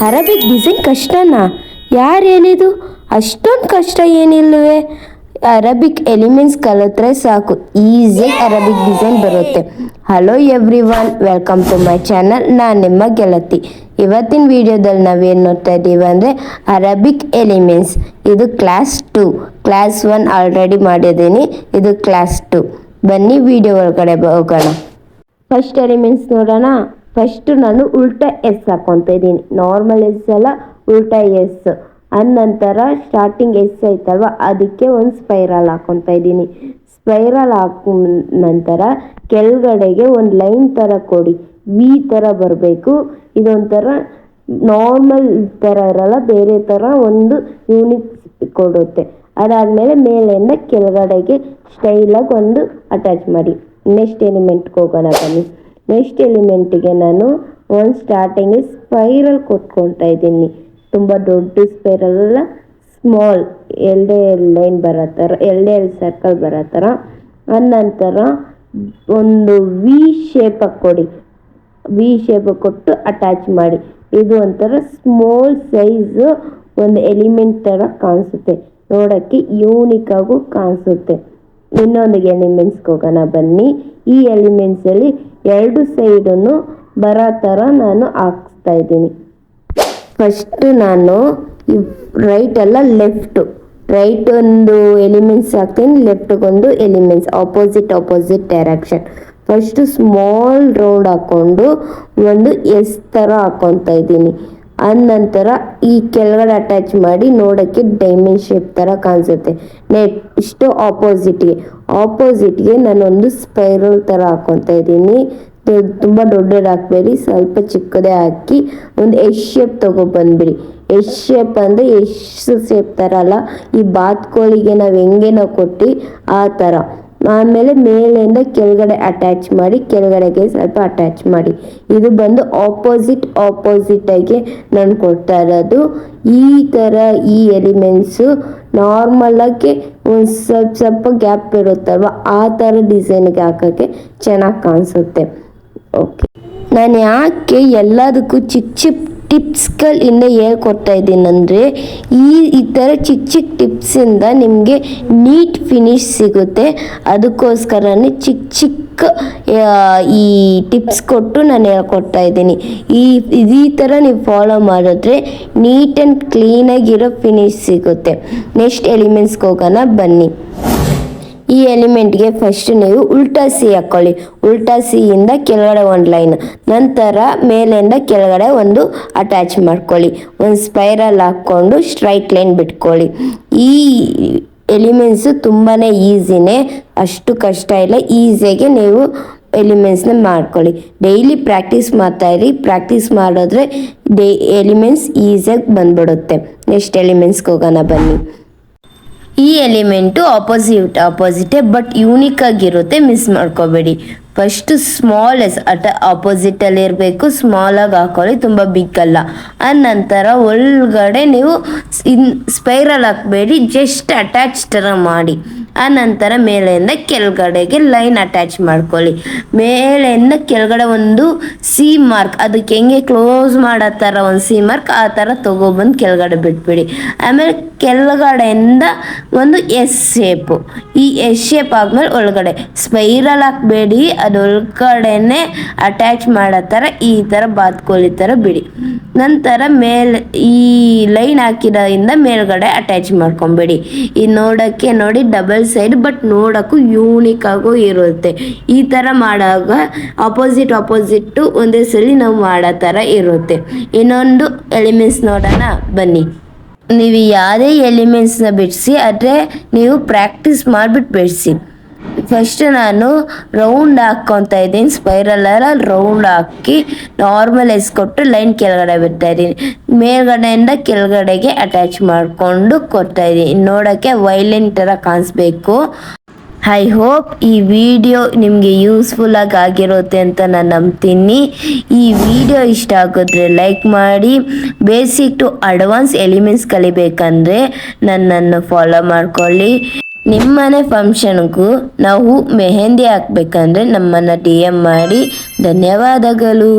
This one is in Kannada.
Arabic design ಕಷ್ಟನಾ? ಯಾರು ಹೇಳಿದು? ಅಷ್ಟೊಂದು ಕಷ್ಟ ಏನಿಲ್ಲವೇ. ಅರಬಿಕ್ ಎಲಿಮೆಂಟ್ಸ್ ಕಲಿತ್ರೆ ಸಾಕು, ಈಸಿಯಾಗಿ ಅರಬಿಕ್ ಡಿಸೈನ್ ಬರುತ್ತೆ. Hello everyone, welcome to my channel. ನಾನು ನಿಮ್ಮ ಗೆಳತಿ. ಇವತ್ತಿನ ವಿಡಿಯೋದಲ್ಲಿ ನಾವೇನು ನೋಡ್ತಾ ಇದ್ದೀವಿ ಅಂದರೆ ಅರಬಿಕ್ ಎಲಿಮೆಂಟ್ಸ್. ಇದು ಕ್ಲಾಸ್ 2. ಕ್ಲಾಸ್ 1 ಆಲ್ರೆಡಿ ಮಾಡಿದ್ದೀನಿ, ಇದು ಕ್ಲಾಸ್ 2. ಬನ್ನಿ ವಿಡಿಯೋ ಒಳಗಡೆ ಹೋಗೋಣ. ಫಸ್ಟ್ ಎಲಿಮೆಂಟ್ಸ್ ನೋಡೋಣ. ಫಸ್ಟ್ ನಾನು ಉಲ್ಟಾ ಎಸ್ ಹಾಕೊತ ಇದ್ದೀನಿ. ನಾರ್ಮಲ್ ಎಸ್ ಅಲ್ಲ, ಉಲ್ಟಾ ಎಸ್. ನಂತರ ಸ್ಟಾರ್ಟಿಂಗ್ ಎಸ್ ಐತಲ್ವ, ಅದಕ್ಕೆ ಒಂದು ಸ್ಪೈರಲ್ ಹಾಕೊತ ಇದ್ದೀನಿ. ಸ್ಪೈರಲ್ ಹಾಕ ನಂತರ ಕೆಳಗಡೆಗೆ ಒಂದು ಲೈನ್ ಥರ ಕೊಡಿ, ವಿ ಥರ ಬರಬೇಕು. ಇದೊಂಥರ ನಾರ್ಮಲ್ ಥರ ಇರಲ್ಲ, ಬೇರೆ ಥರ ಒಂದು ಯೂನಿಕ್ ಕೊಡುತ್ತೆ. ಅದಾದಮೇಲೆ ಮೇಲಿಂದ ಕೆಳಗಡೆಗೆ ಸ್ಟೈಲಾಗಿ ಒಂದು ಅಟ್ಯಾಚ್ ಮಾಡಿ. ನೆಕ್ಸ್ಟ್ ಎಲಿಮೆಂಟ್ಗೆ ಹೋಗೋಣ ಬನ್ನಿ. ನೆಕ್ಸ್ಟ್ ಎಲಿಮೆಂಟಿಗೆ ನಾನು ಒಂದು ಸ್ಟಾರ್ಟಿಂಗ್ ಸ್ಪೈರಲ್ ಕೊಟ್ಕೊತಾ ಇದ್ದೀನಿ. ತುಂಬ ದೊಡ್ಡ ಸ್ಪೈರಲ್ ಅಲ್ಲ, ಸ್ಮಾಲ್ ಎರಡೇ ಲೈನ್ ಬರೋ ಥರ, ಎರಡೇ ಸರ್ಕಲ್ ಬರೋ ಥರ. ಅನಂತರ ಒಂದು ವಿ ಶೇಪ್ ಕೊಡಿ, ವಿ ಶೇಪ್ ಕೊಟ್ಟು ಅಟ್ಯಾಚ್ ಮಾಡಿ. ಇದು ಒಂಥರ ಸ್ಮಾಲ್ ಸೈಜ್ ಒಂದು ಎಲಿಮೆಂಟ್ ಥರ ಕಾಣಿಸುತ್ತೆ, ನೋಡೋಕ್ಕೆ ಯೂನಿಕ್ ಆಗು ಕಾಣಿಸುತ್ತೆ. ಇನ್ನೊಂದು ಎಲಿಮೆಂಟ್ಸ್ಗೆ ಹೋಗೋಣ ಬನ್ನಿ. ಈ ಎಲಿಮೆಂಟ್ಸಲ್ಲಿ ಎರಡು ಸೈಡನ್ನು ಬರೋ ಥರ ನಾನು ಹಾಕ್ಸ್ತಾ ಇದ್ದೀನಿ. ಫಸ್ಟು ನಾನು ರೈಟ್ ಅಲ್ಲ ರೈಟ್ ಒಂದು ಎಲಿಮೆಂಟ್ಸ್ ಹಾಕ್ತೀನಿ, ಲೆಫ್ಟ್ಗೊಂದು elements, opposite direction. First small round ಹಾಕ್ಕೊಂಡು ಒಂದು ಎಸ್ ಥರ ಹಾಕ್ಕೊತಾ ಇದ್ದೀನಿ. ನಂತರ ಈ ಕೆಳಗಡೆ ಅಟ್ಯಾಚ್ ಮಾಡಿ ನೋಡೋಕ್ಕೆ ಡೈಮಂಡ್ ಶೇಪ್ ಥರ ಕಾಣಿಸುತ್ತೆ. ನೆಕ್ಸ್ಟು ಆಪೋಸಿಟ್ಗೆ ನಾನೊಂದು ಸ್ಪೈರಲ್ ಥರ ಹಾಕ್ಕೊತಾ ಇದ್ದೀನಿ. ತುಂಬ ದೊಡ್ಡದು ಹಾಕಬೇಡಿ, ಸ್ವಲ್ಪ ಚಿಕ್ಕದೇ ಹಾಕಿ ಒಂದು ಎಸ್ ಶೇಪ್ ತೊಗೊಬಂದ್ಬಿಡಿ. ಎಸ್ ಶೇಪ್ ಅಂದರೆ ಎಸ್ ಶೇಪ್ ಥರ ಅಲ್ಲ, ಈ ಬಾತ್ಕೋಳಿಗೆ ನಾವು ಕೊಟ್ಟು ಆ ಥರ. ಆಮೇಲೆ ಮೇಲಿಂದ ಕೆಳಗಡೆ ಅಟ್ಯಾಚ್ ಮಾಡಿ, ಕೆಳಗಡೆಗೆ ಸ್ವಲ್ಪ ಅಟ್ಯಾಚ್ ಮಾಡಿ. ಇದು ಬಂದು ಆಪೋಸಿಟಾಗಿ ನಾನು ಕೊಡ್ತಾ ಇರೋದು. ಈ ಥರ ಈ ಎಲಿಮೆಂಟ್ಸು ನಾರ್ಮಲಾಗಿ ಒಂದು ಸ್ವಲ್ಪ ಗ್ಯಾಪ್ ಇರುತ್ತಲ್ವ, ಆ ಥರ ಡಿಸೈನ್ಗೆ ಹಾಕೋಕ್ಕೆ ಚೆನ್ನಾಗಿ ಕಾಣಿಸುತ್ತೆ. ಓಕೆ, ನಾನು ಯಾಕೆ ಎಲ್ಲದಕ್ಕೂ ಚಿಕ್ಕ ಟಿಪ್ಸ್ಗಳಿಂದ ಹೇಳ್ಕೊಡ್ತಾ ಇದ್ದೀನಿ ಅಂದರೆ ಈ ಥರ ಚಿಕ್ಕ ಟಿಪ್ಸಿಂದ ನಿಮಗೆ ನೀಟ್ ಫಿನಿಶ್ ಸಿಗುತ್ತೆ. ಅದಕ್ಕೋಸ್ಕರನೇ ಚಿಕ್ಕ ಈ ಟಿಪ್ಸ್ ಕೊಟ್ಟು ನಾನು ಹೇಳ್ಕೊಡ್ತಾ ಇದ್ದೀನಿ. ಈ ಥರ ನೀವು ಫಾಲೋ ಮಾಡಿದ್ರೆ ನೀಟ್ ಆ್ಯಂಡ್ ಕ್ಲೀನಾಗಿರೋ ಫಿನಿಶ್ ಸಿಗುತ್ತೆ. ನೆಕ್ಸ್ಟ್ ಎಲಿಮೆಂಟ್ಸ್ಗೆ ಹೋಗೋಣ ಬನ್ನಿ. ಈ ಎಲಿಮೆಂಟ್ಗೆ ಫಸ್ಟ್ ನೀವು ಉಲ್ಟಾ ಸಿ ಹಾಕ್ಕೊಳ್ಳಿ. ಉಲ್ಟಾ ಸಿಯಿಂದ ಕೆಳಗಡೆ ಒಂದು ಲೈನ್, ನಂತರ ಮೇಲಿಂದ ಕೆಳಗಡೆ ಒಂದು ಅಟ್ಯಾಚ್ ಮಾಡ್ಕೊಳ್ಳಿ. ಒಂದು ಸ್ಪೈರಲ್ ಹಾಕ್ಕೊಂಡು ಸ್ಟ್ರೈಟ್ ಲೈನ್ ಬಿಟ್ಕೊಳ್ಳಿ. ಈ ಎಲಿಮೆಂಟ್ಸು ತುಂಬಾ ಈಸಿನೇ, ಅಷ್ಟು ಕಷ್ಟ ಇಲ್ಲ. ಈಸಿಯಾಗಿ ನೀವು ಎಲಿಮೆಂಟ್ಸ್ನ ಮಾಡ್ಕೊಳ್ಳಿ. ಡೈಲಿ ಪ್ರಾಕ್ಟೀಸ್ ಮಾಡ್ತಾಯಿರಿ. ಪ್ರಾಕ್ಟೀಸ್ ಮಾಡಿದ್ರೆ ಎಲಿಮೆಂಟ್ಸ್ ಈಸಿಯಾಗಿ ಬಂದ್ಬಿಡುತ್ತೆ. ನೆಕ್ಸ್ಟ್ ಎಲಿಮೆಂಟ್ಸ್ಗೆ ಹೋಗೋಣ ಬನ್ನಿ. ಈ ಎಲಿಮೆಂಟು ಆಪೋಸಿಟೇ ಬಟ್ ಯೂನಿಕ್ ಆಗಿರುತ್ತೆ, ಮಿಸ್ ಮಾಡ್ಕೋಬೇಡಿ. ಫಸ್ಟ್ ಸ್ಮಾಲ್ ಎಸ್ ಆಪೋಸಿಟಲ್ಲಿ ಇರಬೇಕು, ಸ್ಮಾಲಾಗಿ ಹಾಕೊಳ್ಳಿ, ತುಂಬ ಬಿಗ್ ಅಲ್ಲ. ನಂತರ ಒಳಗಡೆ ನೀವು ಸ್ಪೈರಲ್ ಹಾಕಬೇಡಿ, ಜಸ್ಟ್ ಅಟ್ಯಾಚ್ ಥರ ಮಾಡಿ. ನಂತರ ಮೇಲೆಯಿಂದ ಕೆಳಗಡೆಗೆ ಲೈನ್ ಅಟ್ಯಾಚ್ ಮಾಡ್ಕೊಳ್ಳಿ. ಮೇಲೆಯಿಂದ ಕೆಳಗಡೆ ಒಂದು ಸಿ ಮಾರ್ಕ್, ಅದಕ್ಕೆ ಹೆಂಗೆ ಕ್ಲೋಸ್ ಮಾಡೋ ಥರ ಒಂದು ಸಿ ಮಾರ್ಕ್ ಆ ಥರ ತೊಗೊಬಂದು ಕೆಳಗಡೆ ಬಿಟ್ಬಿಡಿ. ಆಮೇಲೆ ಕೆಳಗಡೆಯಿಂದ ಒಂದು ಎಸ್ ಶೇಪು, ಈ ಎಸ್ ಶೇಪ್ ಆದಮೇಲೆ ಒಳಗಡೆ ಸ್ಪೈರಲ್ ಹಾಕಬೇಡಿ, ಅದು ಒಳಗಡೆನೆ ಅಟ್ಯಾಚ್ ಮಾಡೋ ಥರ ಈ ಥರ ಬಾತ್ಕೋಳಿ ಥರ ಬಿಡಿ. ನಂತರ ಈ ಲೈನ್ ಹಾಕಿರೋದ್ರಿಂದ ಮೇಲ್ಗಡೆ ಅಟ್ಯಾಚ್ ಮಾಡ್ಕೊಂಬಿಡಿ. ಈ ನೋಡೋಕ್ಕೆ ನೋಡಿ ಡಬಲ್ ಸೈಡ್, ಬಟ್ ನೋಡೋಕ್ಕೂ ಯೂನಿಕ್ ಆಗು ಇರುತ್ತೆ. ಈ ಥರ ಮಾಡುವಾಗ ಆಪೋಸಿಟ್ಟು ಒಂದೇ ಸಲ ನಾವು ಮಾಡೋ ಥರ ಇರುತ್ತೆ. ಇನ್ನೊಂದು ಎಲಿಮೆಂಟ್ಸ್ ನೋಡೋಣ ಬನ್ನಿ. ನೀವು ಯಾವುದೇ ಎಲಿಮೆಂಟ್ಸ್ನ ಬಿಡಿಸಿ, ಆದರೆ ನೀವು ಪ್ರಾಕ್ಟೀಸ್ ಮಾಡಿಬಿಟ್ಟು ಬಿಡಿಸಿ. ಫಸ್ಟ್ ನಾನು ರೌಂಡ್ ಹಾಕ್ಕೊತಾ ಇದ್ದೀನಿ, ಸ್ಪೈರಲಲ್ಲಿ ರೌಂಡ್ ಹಾಕಿ ನಾರ್ಮಲ್ ಕೊಟ್ಟು ಲೈನ್ ಕೆಳಗಡೆ ಬಿಡ್ತಾ ಇದ್ದೀನಿ. ಮೇಲ್ಗಡೆಯಿಂದ ಕೆಳಗಡೆಗೆ ಅಟ್ಯಾಚ್ ಮಾಡಿಕೊಂಡು ಕೊಡ್ತಾ ಇದ್ದೀನಿ. ನೋಡೋಕ್ಕೆ ವೈಲಿನ್ ಥರ ಕಾಣಿಸ್ಬೇಕು. ಐ ಹೋಪ್ ಈ ವಿಡಿಯೋ ನಿಮಗೆ ಯೂಸ್ಫುಲ್ ಆಗಿರುತ್ತೆ ಅಂತ ನಾನು ನಂಬ್ತೀನಿ. ಈ ವಿಡಿಯೋ ಇಷ್ಟ ಆಗಿದ್ರೆ ಲೈಕ್ ಮಾಡಿ. ಬೇಸಿಕ್ ಟು ಅಡ್ವಾನ್ಸ್ ಎಲಿಮೆಂಟ್ಸ್ ಕಲಿಬೇಕಂದ್ರೆ ನನ್ನನ್ನು ಫಾಲೋ ಮಾಡ್ಕೊಳ್ಳಿ. ನಿಮ್ಮನೆ ಫಂಕ್ಷನ್ಗೂ ನಾವು ಮೆಹಂದಿ ಹಾಕ್ಬೇಕಂದ್ರೆ ನಮ್ಮನ್ನು DM ಮಾಡಿ. ಧನ್ಯವಾದಗಳು.